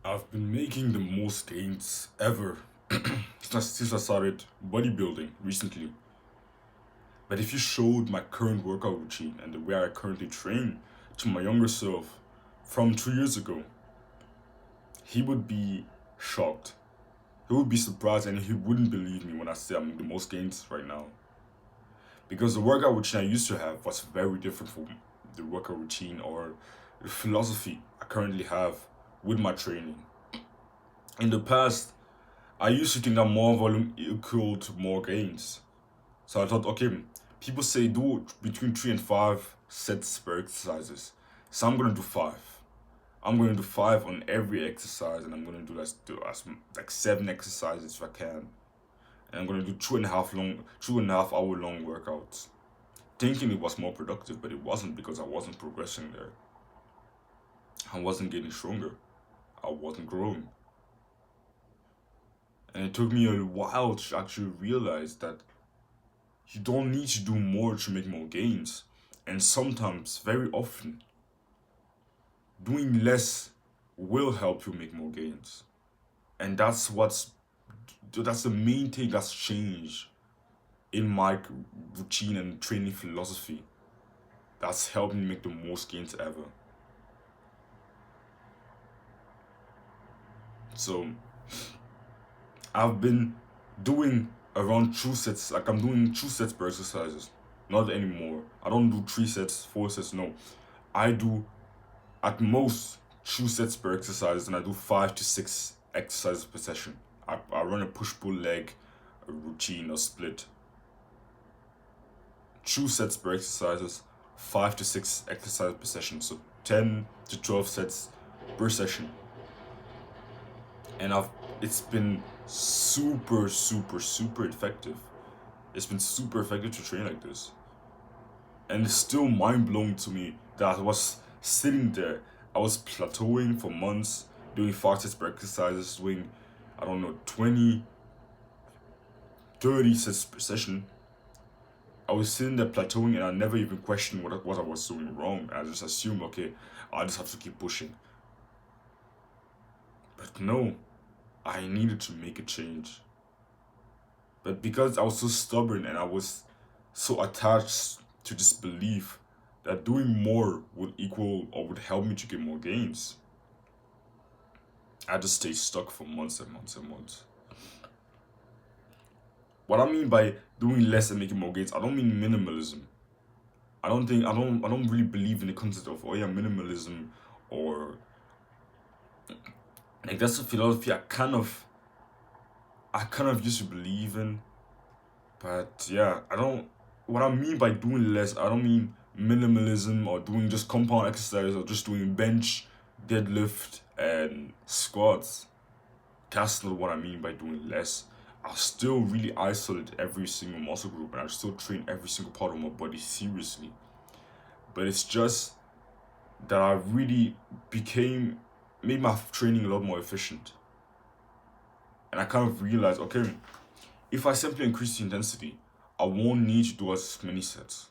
I've been making the most gains ever since I started bodybuilding recently. But if you showed my current workout routine and the way I currently train to my younger self from 2 years ago, he would be shocked. He would be surprised and he wouldn't believe me when I say I'm making the most gains right now. Because the workout routine I used to have was very different from the workout routine or the philosophy I currently have with my training. In the past, I used to think that more volume equal to more gains. So I thought, okay, people say do between 3 and 5 sets per exercises. So I'm gonna do five. I'm gonna do five on every exercise, and I'm gonna like 7 exercises if I can. And I'm gonna do 2.5 hour long workouts. Thinking it was more productive, but it wasn't because I wasn't progressing there. I wasn't getting stronger. I wasn't growing. And it took me a while to actually realize that you don't need to do more to make more gains. And sometimes, very often, doing less will help you make more gains. And that's the main thing that's changed in my routine and training philosophy. That's helped me make the most gains ever. So I've been doing around 2 sets, like I'm doing 2 sets per exercises. Not anymore. I don't do 3 sets, 4 sets, no. I do at most 2 sets per exercise, and I do 5 to 6 exercises per session. I run a push pull leg, a routine or split. 2 sets per exercises, 5 to 6 exercises per session. So 10 to 12 sets per session. And it's been super effective. It's been super effective to train like this. And it's still mind blowing to me that I was sitting there. I was plateauing for months, doing 5 sets per exercises, doing, I don't know, 20, 30 sets per session. I was sitting there plateauing and I never even questioned what I was doing wrong. I just assumed, okay, I just have to keep pushing. But no, I needed to make a change. But because I was so stubborn and I was so attached to this belief that doing more would equal or would help me to get more gains, I just stayed stuck for months and months and months. What I mean by doing less and making more gains, I don't mean minimalism. I don't really believe in the concept of, oh yeah, minimalism, or like that's a philosophy I kind of used to believe in. But yeah, I don't. What I mean by doing less, I don't mean minimalism or doing just compound exercise or just doing bench, deadlift, and squats. That's not what I mean by doing less. I still really isolate every single muscle group and I still train every single part of my body seriously. But it's just that I really made my training a lot more efficient. And I kind of realized, okay, if I simply increase the intensity, I won't need to do as many sets.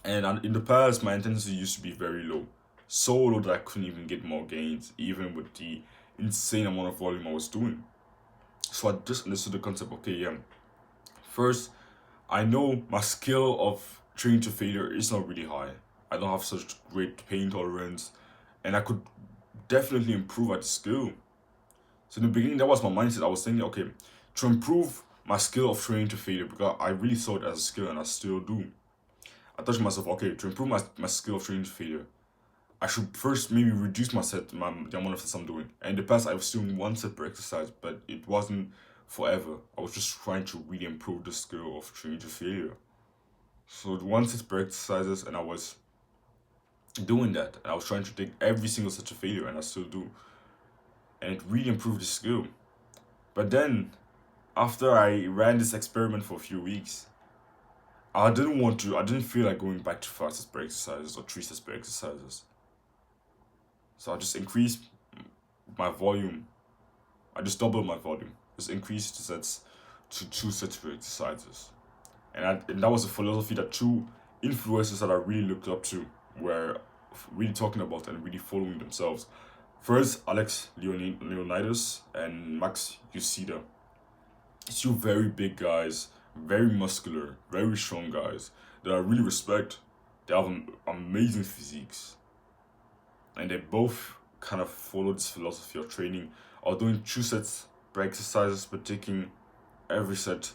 And in the past, my intensity used to be very low. So low that I couldn't even get more gains, even with the insane amount of volume I was doing. So I just understood the concept, okay, yeah. First, I know my skill of training to failure is not really high. I don't have such great pain tolerance, and I could definitely improve at the skill. So in the beginning, that was my mindset. I was thinking, okay, to improve my skill of training to failure, because I really saw it as a skill and I still do. I thought to myself, okay, to improve my skill of training to failure, I should first maybe reduce the amount of sets I'm doing. And in the past, I was doing 1 set per exercise, but it wasn't forever. I was just trying to really improve the skill of training to failure. So the 1 set per exercises, and I was doing that. And I was trying to take every single set to failure, and I still do. And it really improved the skill. But then, after I ran this experiment for a few weeks, I didn't feel like going back to 5 sets per exercises or 3 sets per exercises. So I just increased my volume. I just doubled my volume. Just increased the sets to 2 sets per exercises. And that was a philosophy that two influencers that I really looked up to were really talking about and really following themselves. First, Alex Leonidas and Max Ucida. It's two very big guys, very muscular, very strong guys that I really respect. They have amazing physiques, and they both kind of follow this philosophy of training, or doing 2 sets per exercises, but taking every set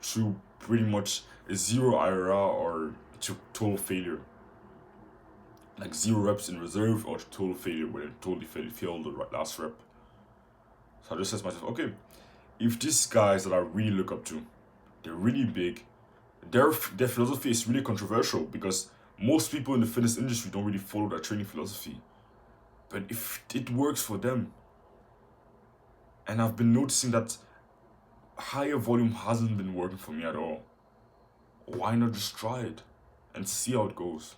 through pretty much a zero IRR or to total failure. Like 0 reps in reserve or total failure where they totally failed the last rep. So I just said to myself, okay, if these guys that I really look up to, they're really big, their philosophy is really controversial because most people in the fitness industry don't really follow that training philosophy. But if it works for them, and I've been noticing that higher volume hasn't been working for me at all, why not just try it and see how it goes?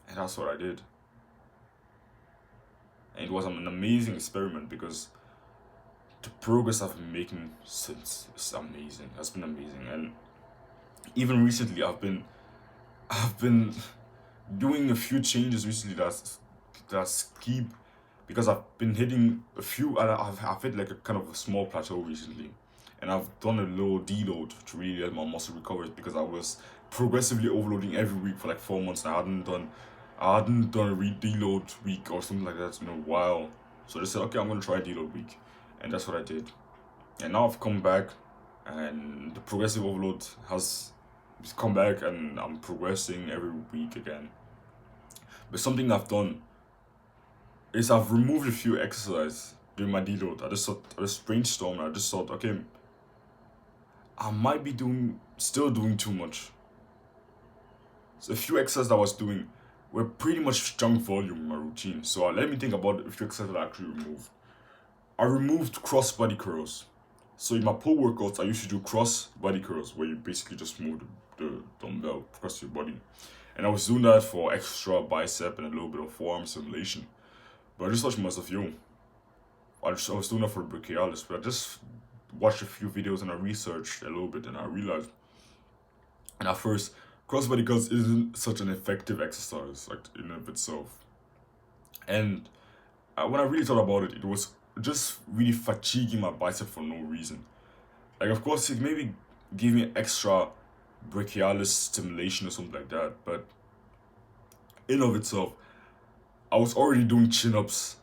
And that's what I did. And it was an amazing experiment because the progress I've been making since is amazing. Has been amazing. And even recently I've been doing a few changes recently that's keep, because I've been hitting a few, and I've hit like a kind of a small plateau recently, and I've done a low deload to really let my muscle recover because I was progressively overloading every week for like 4 months, and I hadn't done a deload week or something like that in a while. So I just said, okay, I'm gonna try a deload week, and that's what I did. And now I've come back, and the progressive overload has come back, and I'm progressing every week again. But something I've done is I've removed a few exercises during my deload. I just brainstormed. I just thought, okay, I might be still doing too much. So a few exercises I was doing were pretty much strong volume in my routine. So let me think about a few exercises that I actually removed. I removed cross body curls. So in my pull workouts, I used to do cross body curls, where you basically just move the dumbbell across your body. And I was doing that for extra bicep and a little bit of forearm stimulation. But I just thought to myself, yo, I was doing that for the brachialis, but I just watched a few videos and I researched a little bit, and I realized, and at first, cross body curls isn't such an effective exercise, like in and of itself. And when I really thought about it, it was just really fatiguing my bicep for no reason. Like, of course, it maybe gave me extra brachialis stimulation or something like that, but in of itself, I was already doing chin-ups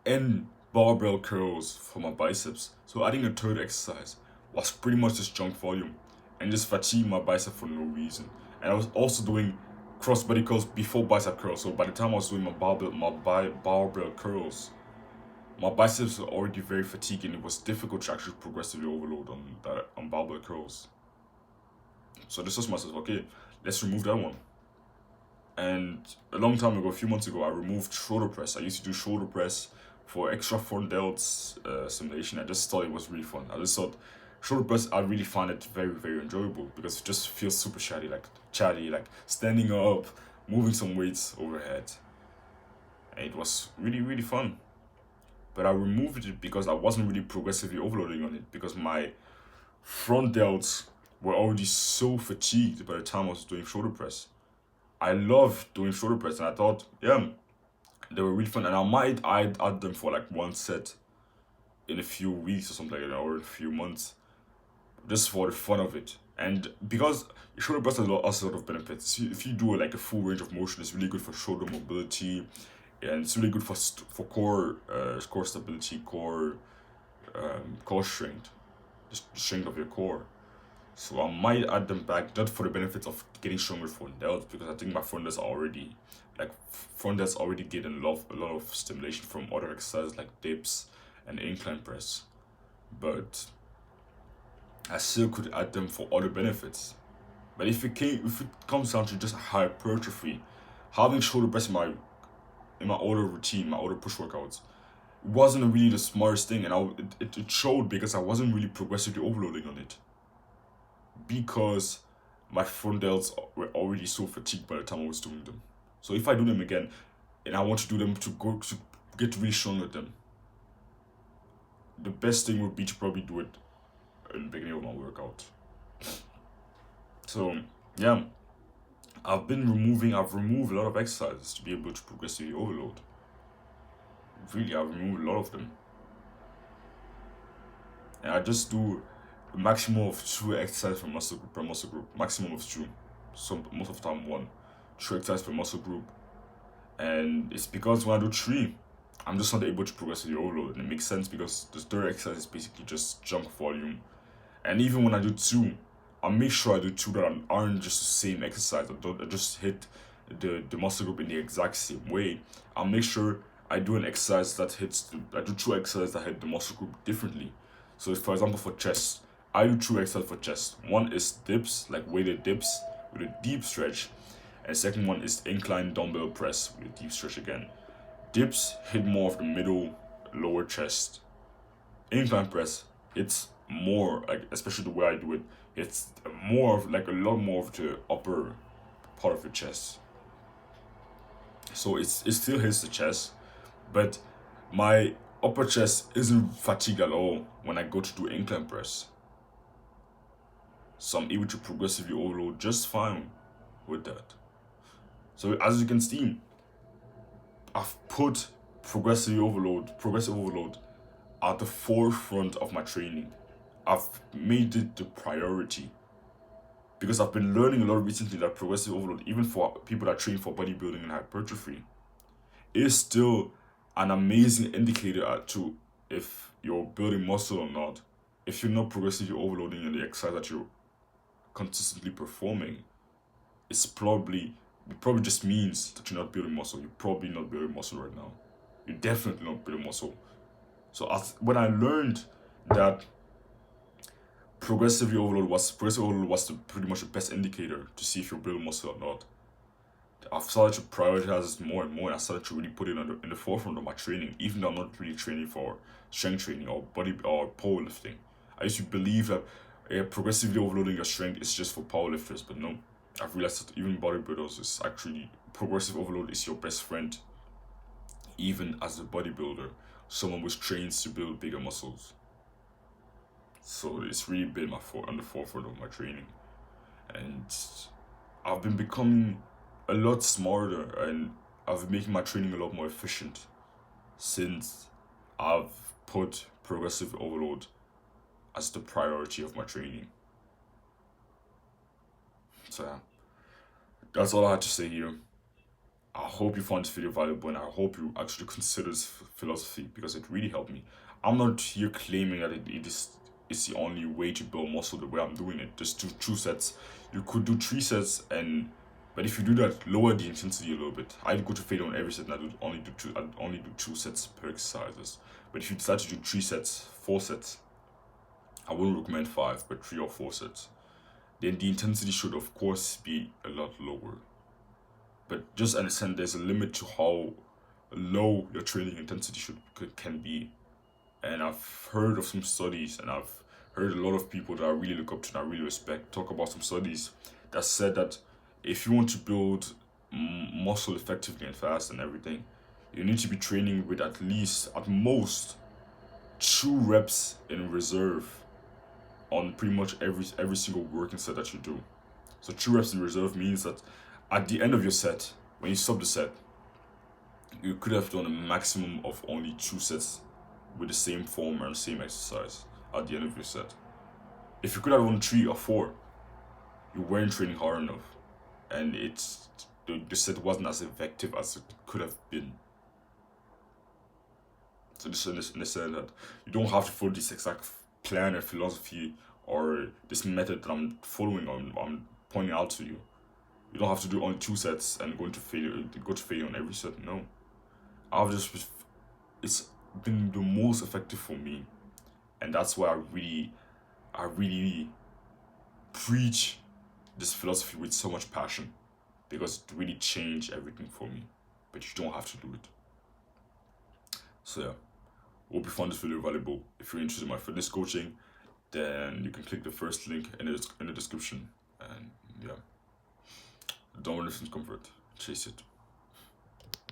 and barbell curls for my biceps. So adding a third exercise was pretty much just junk volume and just fatiguing my bicep for no reason. And I was also doing cross body curls before bicep curls. So by the time I was doing my barbell curls, my biceps were already very fatigued, and it was difficult to actually progressively overload on barbell curls. So I just thought to myself, okay, let's remove that one. And a long time ago, a few months ago, I removed shoulder press. I used to do shoulder press for extra front delts stimulation. I just thought it was really fun. I just thought shoulder press, I really find it very, very enjoyable because it just feels super chatty, like standing up, moving some weights overhead. And it was really, really fun. But I removed it because I wasn't really progressively overloading on it, because my front delts were already so fatigued by the time I was doing shoulder press. I love doing shoulder press, and I thought, yeah, they were really fun, and I might add them for like one set in a few weeks or something like that, or in a few months, just for the fun of it. And because shoulder press has a lot of benefits. If you do like a full range of motion, it's really good for shoulder mobility, and it's really good for core stability, core strength, the strength of your core. So I might add them back, not for the benefits of getting stronger front delts, because I think my front delts already get a lot of stimulation from other exercises like dips and incline press. But I still could add them for other benefits. But if it comes down to just hypertrophy, having shoulder press in my older routine, my older push workouts, wasn't really the smartest thing, and it showed because I wasn't really progressively overloading on it, because my front delts were already so fatigued by the time I was doing them. So if I do them again, and I want to do them to get really strong at them, the best thing would be to probably do it in the beginning of my workout. So yeah, I've removed a lot of exercises to be able to progressively overload. Really, I've removed a lot of them. And I just do a maximum of 2 exercises per muscle group. Maximum of 2. So most of the time 1. 2 exercises per muscle group. And it's because when I do 3, I'm just not able to progressively overload. And it makes sense because the third exercise is basically just junk volume. And even when I do 2, I'll make sure I do 2 that aren't just the same exercise. I just hit the muscle group in the exact same way. I'll make sure I do an exercise that I do 2 exercises that hit the muscle group differently. So, for example, for chest, I do 2 exercises for chest. One is dips, like weighted dips with a deep stretch, and the second one is incline dumbbell press with a deep stretch again. Dips hit more of the middle, lower chest. Incline press, it's more like, especially the way I do it, it's more of like a lot more of the upper part of the chest. So it still hits the chest, but my upper chest isn't fatigued at all when I go to do incline press. So I'm able to progressively overload just fine with that. So as you can see, I've put progressive overload at the forefront of my training. I've made it the priority because I've been learning a lot recently that progressive overload, even for people that train for bodybuilding and hypertrophy, is still an amazing indicator to if you're building muscle or not. If you're not progressively overloading in the exercise that you're consistently performing, it probably just means that you're not building muscle. You're probably not building muscle right now. You're definitely not building muscle. So when I learned that progressive overload was pretty much the best indicator to see if you're building muscle or not, I've started to prioritize it more and more, and I started to really put it in the forefront of my training, even though I'm not really training for strength training or powerlifting. I used to believe that progressively overloading your strength is just for powerlifters, but no. I've realized that even bodybuilders is actually progressive overload is your best friend, even as a bodybuilder, someone which trains to build bigger muscles. So it's really been on the forefront of my training, and I've been becoming a lot smarter, and I've been making my training a lot more efficient since I've put progressive overload as the priority of my training. So yeah, that's all I had to say here. I hope you found this video valuable, and I hope you actually consider this philosophy because it really helped me. I'm not here claiming that it's the only way to build muscle the way I'm doing it. Just do 2 sets. You could do 3 sets, but if you do that, lower the intensity a little bit. I go to failure on every set, and I only do 2 sets per exercises. But if you decide to do 3 sets, 4 sets, I wouldn't recommend 5, but 3 or 4 sets. Then the intensity should of course be a lot lower. But just understand there's a limit to how low your training intensity can be. And I've heard of some studies, and I've heard a lot of people that I really look up to and I really respect talk about some studies that said that if you want to build muscle effectively and fast and everything, you need to be training with at most 2 reps in reserve on pretty much every single working set that you do. So 2 reps in reserve means that at the end of your set, when you stop the set, you could have done a maximum of only 2 sets with the same form and same exercise at the end of your set. If you could have done 3 or 4, you weren't training hard enough, and the set wasn't as effective as it could have been. So this understand that you don't have to follow this exact plan or philosophy or this method that I'm following I'm pointing out to you. You don't have to do only 2 sets and go to failure on every set. No, it's been the most effective for me, and that's why I really preach this philosophy with so much passion, because it really changed everything for me. But you don't have to do it. So yeah, hope you found this video valuable. If you're interested in my fitness coaching, then you can click the first link in the description. And yeah, don't want to listen to comfort, chase it.